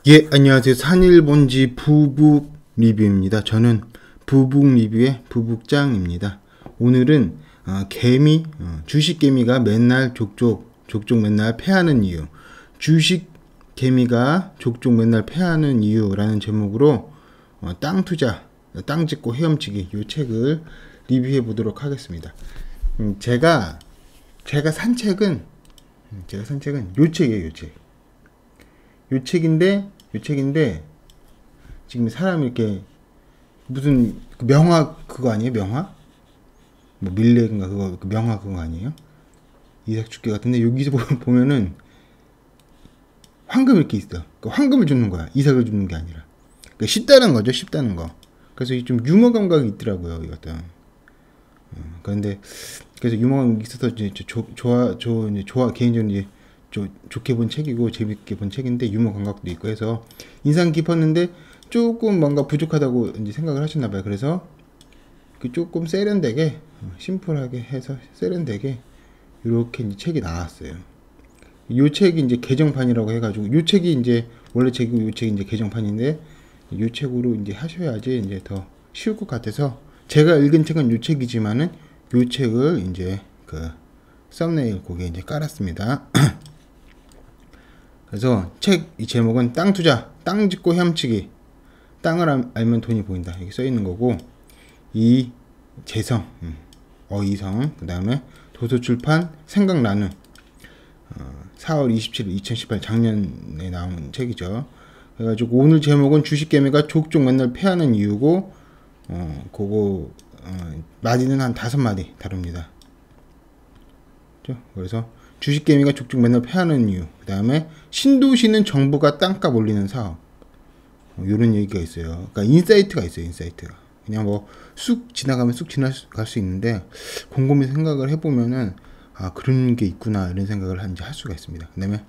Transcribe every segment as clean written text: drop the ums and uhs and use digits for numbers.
예, 안녕하세요. 산일본지 부북 리뷰입니다. 저는 부북 리뷰의 부북장입니다. 오늘은 개미, 주식 개미가 맨날 족족 맨날 패하는 이유, 주식 개미가 족족 맨날 패하는 이유라는 제목으로 땅 투자, 땅 짓고 헤엄치기 이 책을 리뷰해 보도록 하겠습니다. 제가 산 책은 요 책이에요. 요 책인데 지금 사람이 이렇게 무슨 명화 그거 아니에요? 명화? 뭐 밀레인가 그거 명화 그거 아니에요? 이삭축계 같은데 여기서 보면은 황금 이렇게 있어. 그러니까 황금을 줍는 거야. 이삭을 줍는 게 아니라. 그러니까 쉽다는 거죠. 쉽다는 거. 그래서 좀 유머 감각이 있더라고요. 이것도. 그런데 그래서 유머 감각이 있어서 이제 좋아 개인적으로 이제 좋게 본 책이고 재밌게 본 책인데 유머 감각도 있고 해서 인상 깊었는데 조금 뭔가 부족하다고 이제 생각을 하셨나봐요. 그래서 조금 세련되게 심플하게 해서 세련되게 이렇게 이제 책이 나왔어요. 요 책이 이제 개정판이라고 해가지고 요 책이 이제 원래 책이고 요 책이 이제 개정판인데 요 책으로 이제 하셔야지 이제 더 쉬울 것 같아서 제가 읽은 책은 요 책이지만은 요 책을 이제 그 썸네일 거기에 이제 깔았습니다. 그래서 책 이 제목은 땅 투자, 땅 짓고 헤엄치기, 땅을 알면 돈이 보인다 이렇게 써 있는 거고 이 재성, 어이성, 그 다음에 도서출판 생각나는 4월 27일 2018 작년에 나온 책이죠. 그래가지고 오늘 제목은 주식개미가 족족 맨날 패하는 이유고 마디는 한 5마디 다룹니다. 그래서 주식개미가 족족 맨날 패하는 이유, 그 다음에 신도시는 정부가 땅값 올리는 사업, 요런 얘기가 있어요. 그러니까 인사이트가 있어요. 인사이트가 그냥 뭐 쑥 지나가면 쑥 지나갈 수 있는데 곰곰이 생각을 해보면은 그런 게 있구나 이런 생각을 할 수가 있습니다. 그 다음에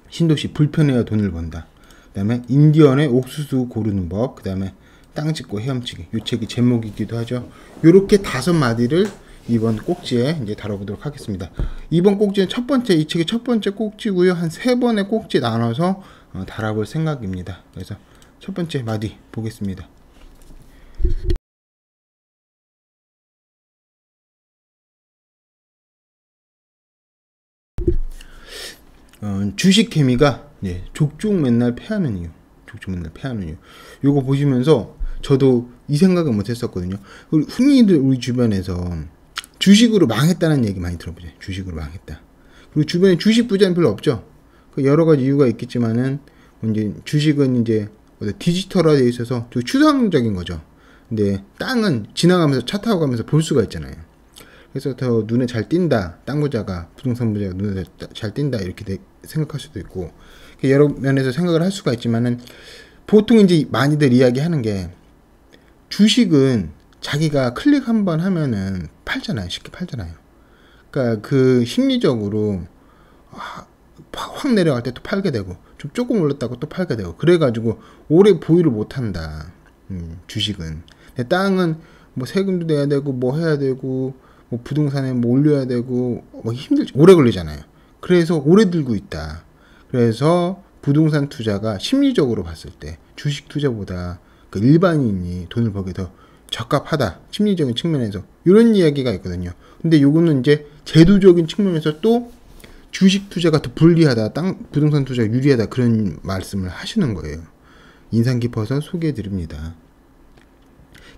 신도시 불편해야 돈을 번다, 그 다음에 인디언의 옥수수 고르는 법, 그 다음에 땅 짓고 헤엄치기, 요 책이 제목이기도 하죠. 요렇게 5마디를 이번 꼭지에 이제 다뤄보도록 하겠습니다. 이번 꼭지는 이 책의 첫 번째 꼭지고요. 한 3번의 꼭지 나눠서 달아볼 생각입니다. 그래서 첫 번째 마디 보겠습니다. 주식 개미가 족족 맨날 패하는 이유. 요거 보시면서 저도 이 생각은 못 했었거든요. 흔히들 우리 주변에서 주식으로 망했다는 얘기 많이 들어보죠. 주식으로 망했다. 그리고 주변에 주식 부자는 별로 없죠. 여러 가지 이유가 있겠지만은 이제 주식은 이제 디지털화되어 있어서 좀 추상적인 거죠. 근데 땅은 지나가면서 차 타고 가면서 볼 수가 있잖아요. 그래서 더 눈에 잘 띈다. 땅 부자가, 부동산 부자가 눈에 잘 띈다 이렇게 생각할 수도 있고 여러 면에서 생각을 할 수가 있지만은 보통 이제 많이들 이야기하는 게 주식은 자기가 클릭 한번 하면은 팔잖아요. 쉽게 팔잖아요. 그러니까 그 심리적으로 확 내려갈 때 또 팔게 되고 좀 조금 올랐다고 또 팔게 되고 그래가지고 오래 보유를 못한다. 주식은. 근데 땅은 뭐 세금도 내야 되고 뭐 해야 되고 뭐 부동산에 뭐 올려야 되고 뭐 오래 걸리잖아요. 그래서 오래 들고 있다. 그래서 부동산 투자가 심리적으로 봤을 때 주식 투자보다 그 일반인이 돈을 벌게 더 적합하다. 심리적인 측면에서 이런 이야기가 있거든요. 근데 요거는 이제 제도적인 측면에서 또 주식 투자가 더 불리하다, 부동산 투자가 유리하다 그런 말씀을 하시는 거예요. 인상 깊어서 소개해 드립니다.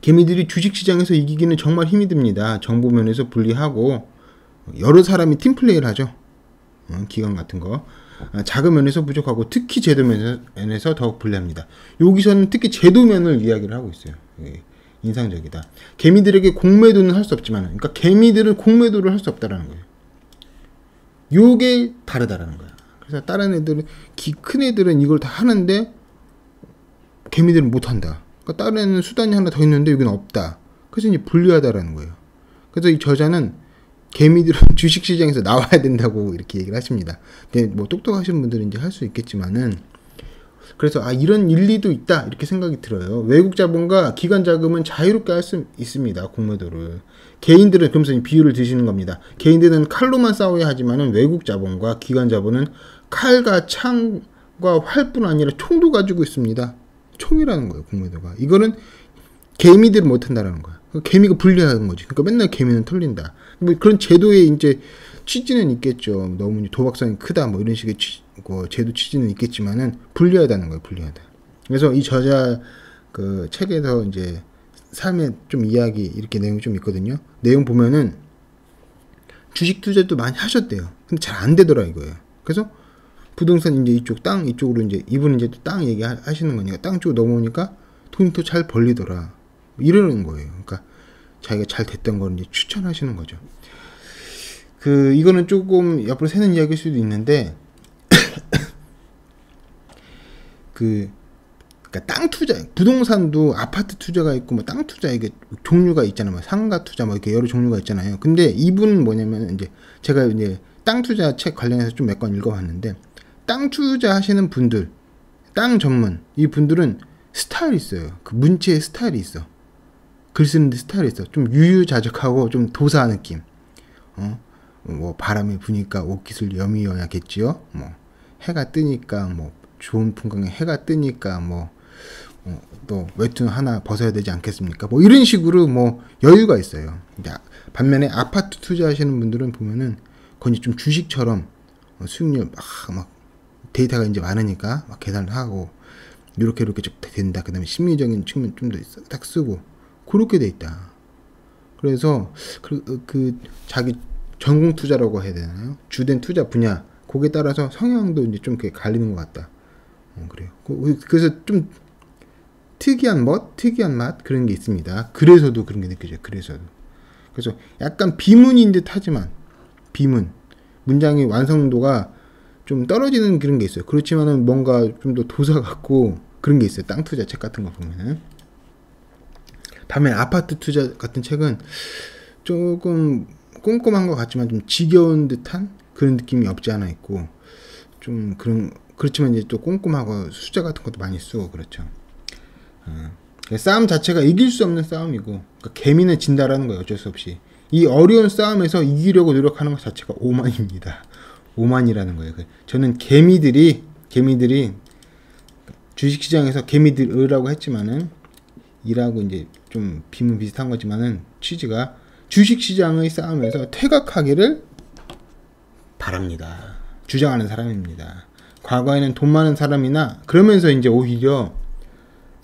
개미들이 주식시장에서 이기기는 정말 힘이 듭니다. 정보 면에서 불리하고 여러 사람이 팀플레이를 하죠. 기관 같은 거. 자금 면에서 부족하고 특히 제도 면에서 더욱 불리합니다. 여기서는 특히 제도 면을 이야기를 하고 있어요. 인상적이다. 개미들에게 공매도는 할 수 없지만, 그러니까 개미들은 공매도를 할 수 없다라는 거예요. 요게 다르다라는 거야. 그래서 다른 애들은 큰 애들은 이걸 다 하는데 개미들은 못 한다. 그러니까 다른 애는 수단이 하나 더 있는데 여기는 없다. 그래서 이제 불리하다라는 거예요. 그래서 이 저자는 개미들은 주식시장에서 나와야 된다고 이렇게 얘기를 하십니다. 근데 뭐 똑똑하신 분들은 이제 할 수 있겠지만은 그래서 이런 일리도 있다 이렇게 생각이 들어요. 외국 자본과 기관 자금은 자유롭게 할 수 있습니다. 공매도를. 개인들은 그러면서 비유를 드시는 겁니다. 개인들은 칼로만 싸워야 하지만은 외국 자본과 기관 자본은 칼과 창 활뿐 아니라 총도 가지고 있습니다. 총이라는 거예요, 공무원도가. 이거는 개미들은 못한다라는 거야. 개미가 불리하는 거지. 그러니까 맨날 개미는 털린다. 뭐 그런 제도의 이제 취지는 있겠죠. 너무 도박성이 크다, 뭐 이런 식의 제도 취지는 있겠지만은 불리하다는 거예요, 불리하다. 그래서 이 저자 그 책에서 이제 삶의 좀 이야기 이렇게 내용이 좀 있거든요. 내용 보면은 주식 투자도 많이 하셨대요. 근데 잘 안 되더라 이거예요. 그래서 부동산 이제 이쪽 땅 이쪽으로 이제 이분은 이제 또 땅 얘기 하시는 거니까 땅 쪽으로 넘어오니까 돈이 더 잘 벌리더라. 이러는 거예요. 그러니까 자기가 잘 됐던 걸 이제 추천하시는 거죠. 이거는 조금 옆으로 새는 이야기일 수도 있는데, 그러니까 땅 투자, 부동산도 아파트 투자가 있고, 뭐 땅 투자, 이게 종류가 있잖아요. 뭐 상가 투자, 뭐 이렇게 여러 종류가 있잖아요. 근데 이분은 뭐냐면, 이제 제가 이제 땅 투자 책 관련해서 좀 몇 권 읽어봤는데, 땅 투자 하시는 분들, 땅 전문, 이 분들은 스타일이 있어요. 그 문체의 스타일이 있어. 글 쓰는데 스타일이 있어. 좀 유유자적하고 좀 도사 느낌. 뭐 바람이 부니까 옷깃을 여미어야겠지요. 뭐 해가 뜨니까 뭐 좋은 풍광에 해가 뜨니까 뭐 또 외투 하나 벗어야 되지 않겠습니까? 뭐 이런 식으로 뭐 여유가 있어요. 반면에 아파트 투자하시는 분들은 보면은 거의 좀 주식처럼 수익률 막 데이터가 이제 많으니까 막 계산을 하고 이렇게 쭉 된다. 그다음에 심리적인 측면 좀 더 딱 쓰고 그렇게 돼 있다. 그래서 자기 전공 투자라고 해야 되나요? 주된 투자 분야 거기에 따라서 성향도 이제 좀 이렇게 갈리는 것 같다. 그래요. 그래서 좀 특이한 맛 그런 게 있습니다. 그래서도 그런 게 느껴져요. 그래서 약간 비문인 듯 하지만 비문 문장의 완성도가 좀 떨어지는 그런 게 있어요. 그렇지만은 뭔가 좀 더 도사 같고 그런 게 있어요. 땅 투자 책 같은 거 보면은. 반면 아파트 투자 같은 책은 조금 꼼꼼한 것 같지만 좀 지겨운 듯한 그런 느낌이 없지 않아 있고 좀 그렇지만 이제 또 꼼꼼하고 숫자 같은 것도 많이 쓰고 그렇죠. 싸움 자체가 이길 수 없는 싸움이고 그러니까 개미는 진다라는 거예요. 어쩔 수 없이 이 어려운 싸움에서 이기려고 노력하는 것 자체가 오만입니다. 오만이라는 거예요. 저는 개미들이 주식시장에서 개미들이라고 했지만은 이라고 이제 좀 비문 비슷한 거지만은 취지가 주식시장의 싸움에서 퇴각하기를 바랍니다. 주장하는 사람입니다. 과거에는 돈 많은 사람이나 그러면서 이제 오히려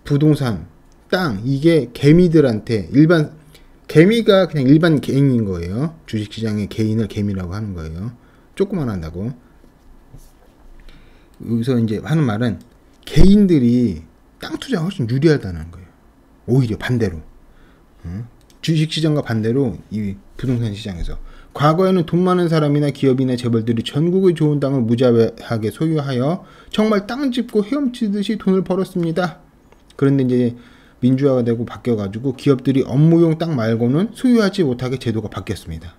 부동산, 땅 이게 개미들한테 개미가 그냥 일반 개인인 거예요. 주식시장의 개인을 개미라고 하는 거예요. 조금만 한다고. 여기서 이제 하는 말은 개인들이 땅 투자가 훨씬 유리하다는 거예요. 오히려 반대로. 주식시장과 반대로 이 부동산 시장에서 과거에는 돈 많은 사람이나 기업이나 재벌들이 전국의 좋은 땅을 무자비하게 소유하여 정말 땅 짚고 헤엄치듯이 돈을 벌었습니다. 그런데 이제 민주화가 되고 바뀌어가지고 기업들이 업무용 땅 말고는 소유하지 못하게 제도가 바뀌었습니다.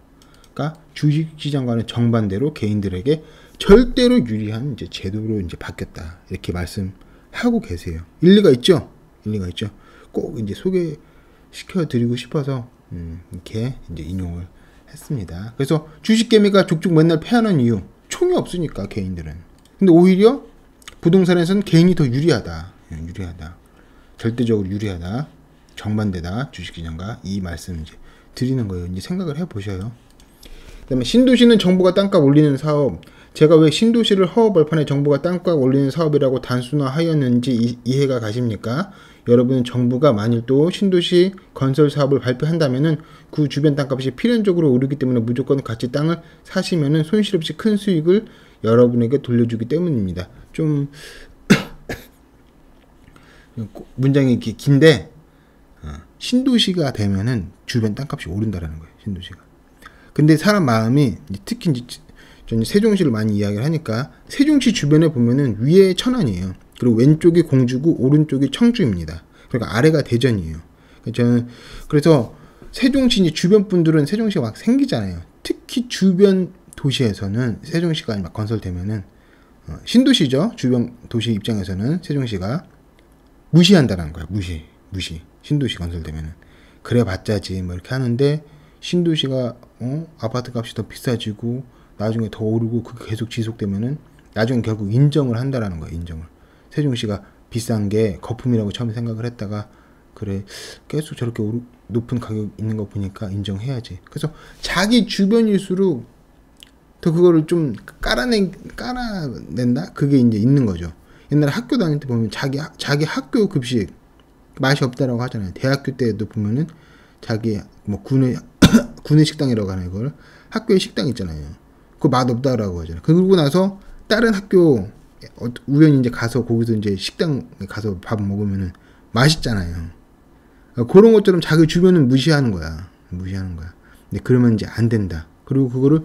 그러니까 주식시장과는 정반대로 개인들에게 절대로 유리한 이제 제도로 이제 바뀌었다. 이렇게 말씀하고 계세요. 일리가 있죠? 꼭 이제 소개시켜드리고 싶어서 이렇게 이제 인용을 했습니다. 그래서 주식개미가 족족 맨날 패하는 이유 총이 없으니까 개인들은. 근데 오히려 부동산에서는 개인이 더 유리하다. 절대적으로 유리하다. 정반대다. 주식시장과 이 말씀 이제 드리는 거예요. 이제 생각을 해보셔요. 그다음에 신도시는 정부가 땅값 올리는 사업. 제가 왜 신도시를 허허벌판에 정부가 땅값 올리는 사업이라고 단순화하였는지 이해가 가십니까? 여러분은 정부가 만일 또 신도시 건설 사업을 발표한다면은 그 주변 땅값이 필연적으로 오르기 때문에 무조건 같이 땅을 사시면은 손실 없이 큰 수익을 여러분에게 돌려주기 때문입니다. 좀 문장이 이렇게 긴데 신도시가 되면은 주변 땅값이 오른다라는 거예요. 신도시가. 근데 사람 마음이 특히 이제 저는 세종시를 많이 이야기를 하니까 세종시 주변에 보면은 위에 천안이에요. 그리고 왼쪽이 공주고 오른쪽이 청주입니다. 그러니까 아래가 대전이에요. 저는 그래서 세종시 이제 주변 분들은 세종시가 막 생기잖아요. 특히 주변 도시에서는 세종시가 막 건설되면은 신도시죠. 주변 도시 입장에서는 세종시가 무시한다는 거야. 무시. 신도시 건설되면은 그래봤자지 뭐 이렇게 하는데 신도시가 아파트 값이 더 비싸지고 나중에 더 오르고 그게 계속 지속되면은 나중에 결국 인정을 한다라는 거예요. 인정을. 세종시가 비싼 게 거품이라고 처음에 생각을 했다가 그래 계속 저렇게 높은 가격 있는 거 보니까 인정해야지. 그래서 자기 주변일수록 더 그거를 좀 깔아낸다? 그게 이제 있는 거죠. 옛날에 학교 다닐 때 보면 자기 학교 급식 맛이 없다라고 하잖아요. 대학교 때도 보면은 자기 뭐 구내 식당이라고 하는 걸 학교에 식당 있잖아요. 그거 맛 없다라고 하잖아요. 그러고 나서 다른 학교 우연히 이제 가서 거기서 이제 식당에 가서 밥 먹으면은 맛있잖아요. 그런 것처럼 자기 주변은 무시하는 거야. 근데 그러면 이제 안 된다. 그리고 그거를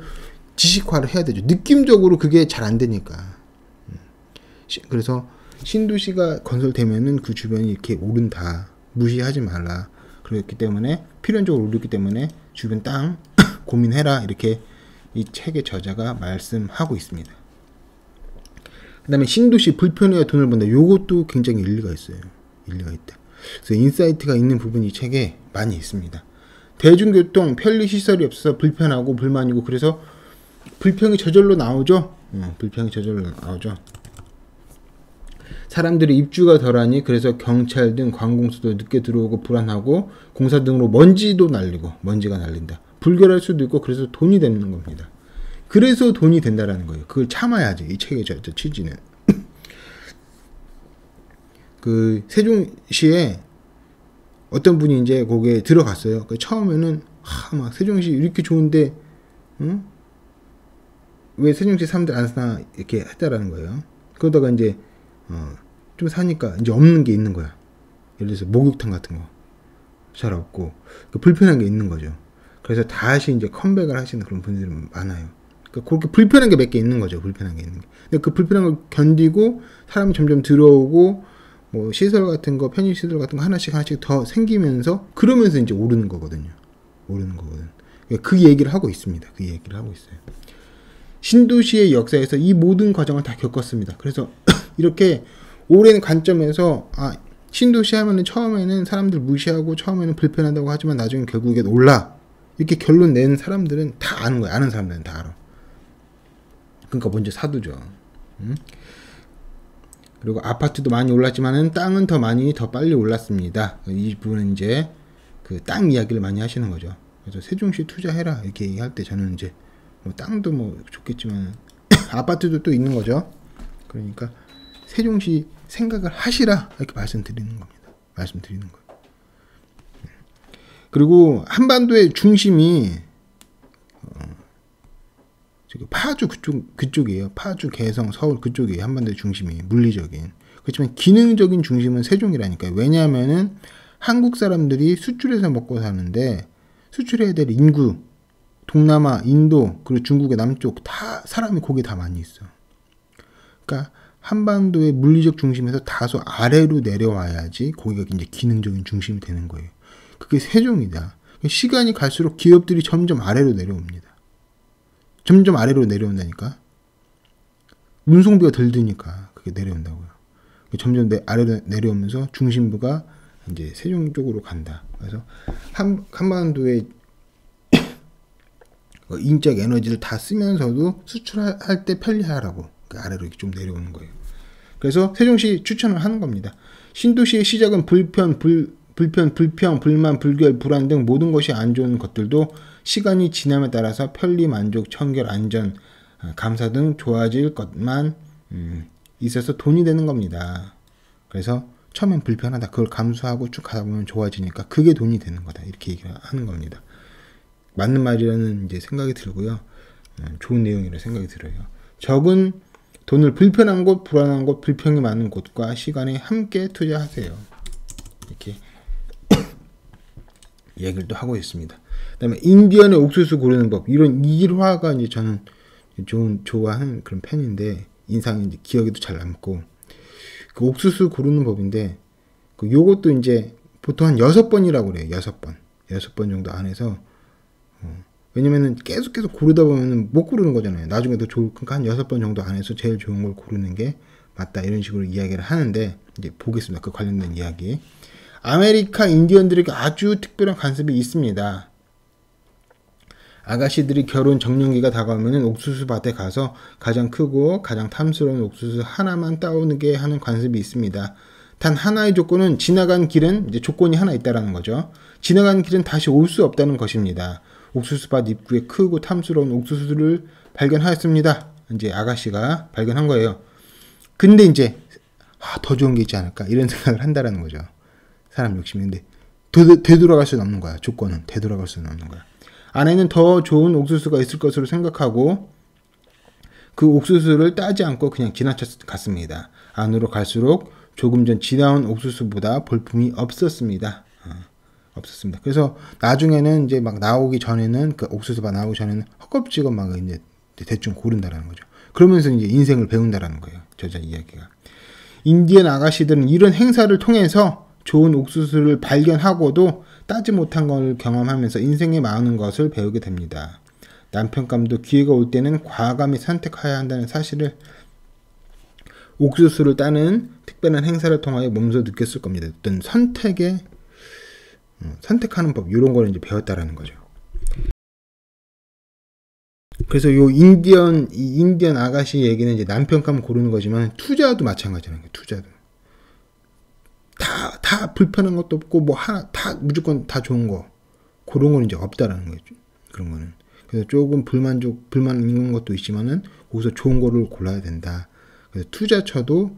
지식화를 해야 되죠. 느낌적으로 그게 잘 안 되니까. 그래서 신도시가 건설되면은 그 주변이 이렇게 오른다. 무시하지 말라. 그렇기 때문에 필연적으로 오르기 때문에 주변 땅 고민해라. 이렇게 이 책의 저자가 말씀하고 있습니다. 그 다음에 신도시 불편해야 돈을 번다. 요것도 굉장히 일리가 있어요. 일리가 있다. 그래서 인사이트가 있는 부분이 이 책에 많이 있습니다. 대중교통 편리시설이 없어서 불편하고 불만이고 그래서 불평이 저절로 나오죠. 불평이 저절로 나오죠. 사람들이 입주가 덜하니 그래서 경찰 등 관공서도 늦게 들어오고 불안하고 공사 등으로 먼지가 날린다. 불결할 수도 있고 그래서 돈이 되는 겁니다. 그래서 돈이 된다라는 거예요. 그걸 참아야지. 이 책의 취지는. 그 세종시에 어떤 분이 이제 거기에 들어갔어요. 처음에는 막 세종시 이렇게 좋은데 왜 세종시 사람들 안 사나 이렇게 했다라는 거예요. 그러다가 이제 좀 사니까 이제 없는 게 있는 거야. 예를 들어서 목욕탕 같은 거 잘 없고 불편한 게 있는 거죠. 그래서 다시 이제 컴백을 하시는 그런 분들이 많아요. 그러니까 그렇게 불편한 게 몇 개 있는 거죠. 불편한 게 있는 게. 근데 그 불편한 걸 견디고 사람이 점점 들어오고 뭐 시설 같은 거, 편의 시설 같은 거 하나씩 더 생기면서 그러면서 이제 오르는 거거든. 그러니까 그 얘기를 하고 있습니다. 그 얘기를 하고 있어요. 신도시의 역사에서 이 모든 과정을 다 겪었습니다. 그래서 이렇게 오랜 관점에서 신도시 하면은 처음에는 사람들 무시하고 처음에는 불편하다고 하지만 나중에 결국에 올라 이렇게 결론 낸 사람들은 다 아는 거야. 아는 사람들은 다 알아. 그러니까 먼저 사두죠. 그리고 아파트도 많이 올랐지만은 땅은 더 빨리 올랐습니다. 이 부분은 이제 그 땅 이야기를 많이 하시는 거죠. 그래서 세종시 투자해라 이렇게 얘기할 때 저는 이제 뭐 땅도 뭐 좋겠지만 아파트도 또 있는 거죠. 그러니까 세종시 생각을 하시라 이렇게 말씀드리는 거예요. 그리고 한반도의 중심이 파주 그쪽이에요. 파주, 개성, 서울 그쪽이에요. 한반도의 중심이 물리적인. 그렇지만 기능적인 중심은 세종이라니까요. 왜냐하면은 한국 사람들이 수출해서 먹고 사는데 수출해야 될 인구, 동남아, 인도, 그리고 중국의 남쪽 다 사람이 거기 다 많이 있어. 그러니까 한반도의 물리적 중심에서 다소 아래로 내려와야지 거기가 이제 기능적인 중심이 되는 거예요. 그게 세종이다. 시간이 갈수록 기업들이 점점 아래로 내려옵니다. 점점 아래로 내려온다니까. 운송비가 덜 드니까 그게 내려온다고요. 점점 아래로 내려오면서 중심부가 이제 세종 쪽으로 간다. 그래서 한반도의 인적 에너지를 다 쓰면서도 수출할 때 편리하라고 아래로 이렇게 좀 내려오는 거예요. 그래서 세종시 추천을 하는 겁니다. 신도시의 시작은 불평, 불만, 불결, 불안 등 모든 것이 안 좋은 것들도 시간이 지남에 따라서 편리, 만족, 청결, 안전, 감사 등 좋아질 것만 있어서 돈이 되는 겁니다. 그래서 처음엔 불편하다. 그걸 감수하고 쭉 가다 보면 좋아지니까 그게 돈이 되는 거다. 이렇게 얘기를 하는 겁니다. 맞는 말이라는 이제 생각이 들고요. 좋은 내용이라 생각이 들어요. 적은 돈을 불편한 곳, 불안한 곳, 불평이 많은 곳과 시간에 함께 투자하세요. 이렇게 얘기를 또 하고 있습니다. 그다음에 인디언의 옥수수 고르는 법. 이런 일화가 이제 저는 좋아하는 그런 펜인데 인상이 이제 기억에도 잘 남고 그 옥수수 고르는 법인데 요것도 이제 보통 한 6번이라고 그래요. 6번 정도 안에서 왜냐면은 계속 고르다 보면은 못 고르는 거잖아요. 나중에 더 좋을, 그러니까 한 6번 정도 안에서 제일 좋은 걸 고르는 게 맞다. 이런 식으로 이야기를 하는데, 이제 보겠습니다. 그 관련된 이야기. 아메리카 인디언들에게 아주 특별한 관습이 있습니다. 아가씨들이 결혼 적령기가 다가오면 옥수수 밭에 가서 가장 크고 가장 탐스러운 옥수수 하나만 따오게 하는 관습이 있습니다. 단 하나의 조건은 지나간 길은 이제 조건이 하나 있다라는 거죠. 지나간 길은 다시 올 수 없다는 것입니다. 옥수수밭 입구에 크고 탐스러운 옥수수를 발견하였습니다. 이제 아가씨가 발견한 거예요. 근데 이제 더 좋은 게 있지 않을까 이런 생각을 한다라는 거죠. 사람 욕심인데 되돌아갈 수는 없는 거야. 조건은 되돌아갈 수는 없는 거야. 안에는 더 좋은 옥수수가 있을 것으로 생각하고 그 옥수수를 따지 않고 그냥 지나쳤습니다. 안으로 갈수록 조금 전 지나온 옥수수보다 볼품이 없었습니다. 없었습니다. 그래서 나중에는 이제 막 나오기 전에는 그 옥수수가 나오기 전에는 헛겁지겁 막 이제 대충 고른다라는 거죠. 그러면서 이제 인생을 배운다라는 거예요. 저자 이야기가. 인디언 아가씨들은 이런 행사를 통해서 좋은 옥수수를 발견하고도 따지 못한 걸 경험하면서 인생에 많은 것을 배우게 됩니다. 남편감도 기회가 올 때는 과감히 선택해야 한다는 사실을 옥수수를 따는 특별한 행사를 통하여 몸소 느꼈을 겁니다. 어떤 선택하는 법 이런 거를 이제 배웠다라는 거죠. 그래서 요 인디언 아가씨 얘기는 이제 남편감 고르는 거지만 투자도 마찬가지라는 거예요. 투자도 다 불편한 것도 없고 뭐 하나 다 무조건 다 좋은 거 그런 건 이제 없다라는 거죠. 그런 거는 그래서 조금 불만 있는 것도 있지만은 거기서 좋은 거를 골라야 된다. 그래서 투자처도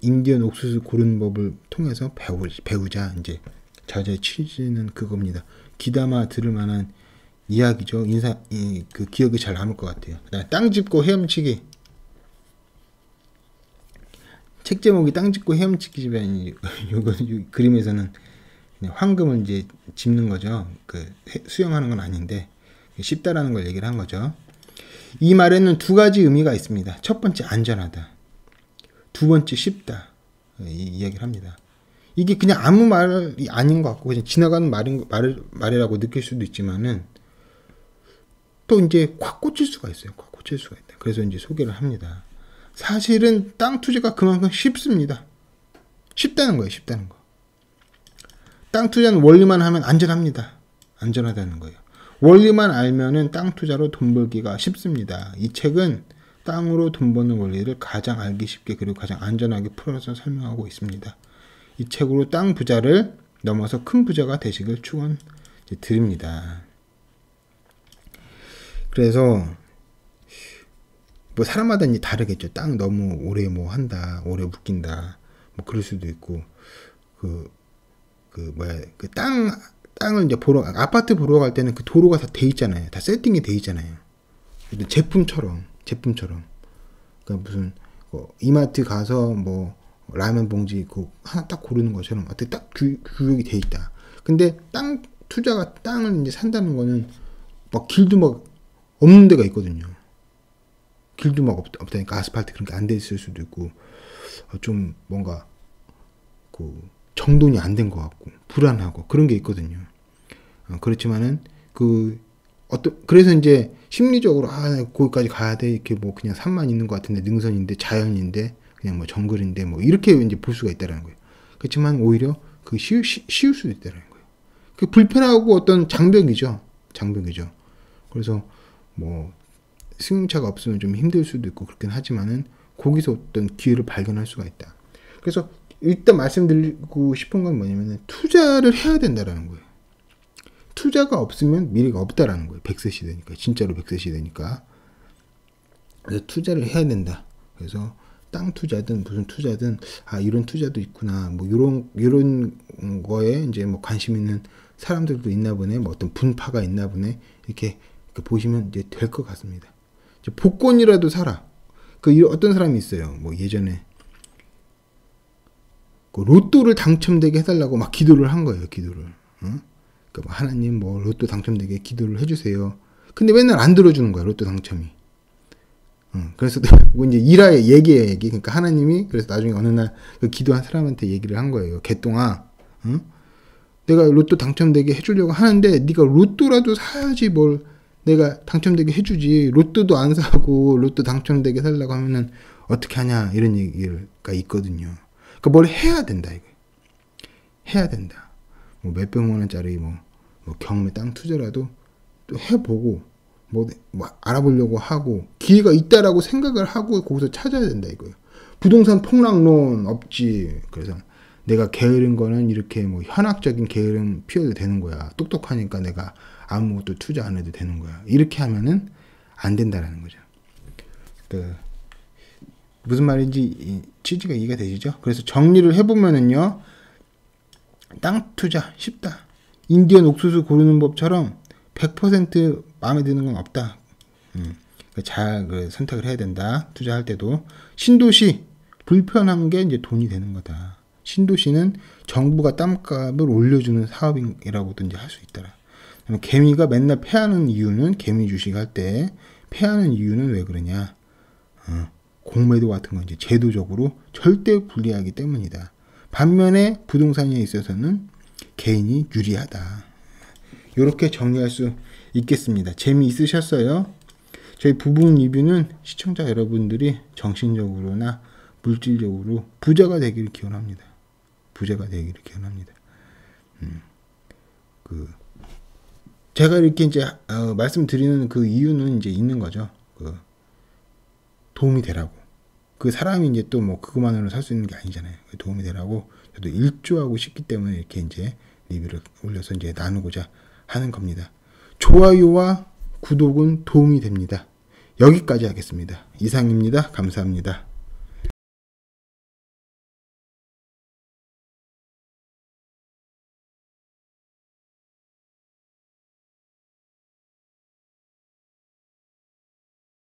인디언 옥수수 고르는 법을 통해서 배우자 이제 저자의 취지는 그겁니다. 귀담아 들을 만한 이야기죠. 그 기억이 잘 남을 것 같아요. 땅 짚고 헤엄치기. 책 제목이 땅 짚고 헤엄치기지만 요거 그림에서는 황금을 이제 짚는 거죠. 그 수영하는 건 아닌데 쉽다라는 걸 얘기를 한 거죠. 이 말에는 두 가지 의미가 있습니다. 첫 번째 안전하다. 두 번째 쉽다. 이 이야기를 합니다. 이게 그냥 아무 말이 아닌 것 같고 그냥 지나가는 말이라고 느낄 수도 있지만은 또 이제 콱 꽂힐 수가 있어요. 콱 꽂힐 수가 있다. 그래서 이제 소개를 합니다. 사실은 땅 투자가 그만큼 쉽습니다. 쉽다는 거예요. 쉽다는 거. 땅 투자는 원리만 하면 안전합니다. 안전하다는 거예요. 원리만 알면은 땅 투자로 돈 벌기가 쉽습니다. 이 책은 땅으로 돈 버는 원리를 가장 알기 쉽게 그리고 가장 안전하게 풀어서 설명하고 있습니다. 이 책으로 땅 부자를 넘어서 큰 부자가 되시길 축원드립니다. 그래서 뭐 사람마다 이제 다르겠죠. 땅 너무 오래 뭐 한다, 오래 묶인다, 뭐 그럴 수도 있고 그 땅을 이제 아파트 보러 갈 때는 그 도로가 다 돼 있잖아요. 다 세팅이 돼 있잖아요. 제품처럼. 그러니까 무슨 이마트 가서 뭐 라면 봉지 그 하나 딱 고르는 것처럼 어떻게 딱 규격이 돼 있다. 근데 땅을 이제 산다는 거는 막 길도 막 없는 데가 있거든요. 길도 막 없다니까 아스팔트 그런 게 안 돼 있을 수도 있고 좀 뭔가 그 정돈이 안 된 것 같고 불안하고 그런 게 있거든요. 그렇지만은 그래서 이제 심리적으로 거기까지 가야 돼 이렇게 뭐 그냥 산만 있는 것 같은데 능선인데 자연인데 그냥 뭐 정글인데 뭐 이렇게 이제 볼 수가 있다라는 거예요. 그렇지만 오히려 그 쉬울 수도 있다라는 거예요. 그 불편하고 어떤 장벽이죠. 그래서 뭐 승용차가 없으면 좀 힘들 수도 있고 그렇긴 하지만은 거기서 어떤 기회를 발견할 수가 있다. 그래서 일단 말씀드리고 싶은 건 뭐냐면은 투자를 해야 된다라는 거예요. 투자가 없으면 미래가 없다라는 거예요. 100세 시대니까. 진짜로 100세 시대니까. 그래서 투자를 해야 된다. 그래서 땅 투자든 무슨 투자든 이런 투자도 있구나. 뭐 이런 거에 이제 뭐 관심 있는 사람들도 있나 보네. 뭐 어떤 분파가 있나 보네. 이렇게 보시면 이제 될 것 같습니다. 이제 복권이라도 사라. 어떤 사람이 있어요. 뭐 예전에 로또를 당첨되게 해달라고 막 기도를 한 거예요. 기도를. 그러니까 하나님 뭐 로또 당첨되게 기도를 해주세요. 근데 맨날 안 들어주는 거야. 로또 당첨이. 그래서 이제 일화의 얘기. 그러니까 하나님이 그래서 나중에 어느 날 그 기도한 사람한테 얘기를 한 거예요. 개똥아, 내가 로또 당첨되게 해주려고 하는데 네가 로또라도 사야지 뭘 내가 당첨되게 해주지. 로또도 안 사고 로또 당첨되게 살려고 하면은 어떻게 하냐 이런 얘기가 있거든요. 그러니까 뭘 해야 된다 이거. 해야 된다. 뭐 몇백만 원짜리 뭐 경매 땅 투자라도 또 해보고 뭐 알아보려고 하고 기회가 있다라고 생각을 하고 거기서 찾아야 된다 이거예요. 부동산 폭락론 없지. 그래서 내가 게으른 거는 이렇게 뭐 현학적인 게으름 피워도 되는 거야. 똑똑하니까 내가 아무것도 투자 안 해도 되는 거야. 이렇게 하면은 안 된다라는 거죠. 무슨 말인지 취지가 이해가 되시죠? 그래서 정리를 해보면은요, 땅 투자 쉽다. 인디언 옥수수 고르는 법처럼 100% 마음에 드는 건 없다. 잘 선택을 해야 된다. 투자할 때도. 신도시 불편한 게 이제 돈이 되는 거다. 신도시는 정부가 땅값을 올려주는 사업이라고도 이제 할 수 있더라. 개미가 맨날 패하는 이유는 개미 주식할 때 패하는 이유는 왜 그러냐? 공매도 같은 건 이제 제도적으로 절대 불리하기 때문이다. 반면에 부동산에 있어서는 개인이 유리하다. 이렇게 정리할 수 있겠습니다. 재미있으셨어요? 저희 부북 리뷰는 시청자 여러분들이 정신적으로나 물질적으로 부자가 되기를 기원합니다. 부자가 되기를 기원합니다. 제가 이렇게 이제 말씀드리는 그 이유는 이제 있는 거죠. 도움이 되라고. 그 사람이 이제 또 뭐 그것만으로 살 수 있는 게 아니잖아요. 도움이 되라고 저도 일조하고 싶기 때문에 이렇게 이제 리뷰를 올려서 이제 나누고자 하는 겁니다. 좋아요와 구독은 도움이 됩니다. 여기까지 하겠습니다. 이상입니다. 감사합니다.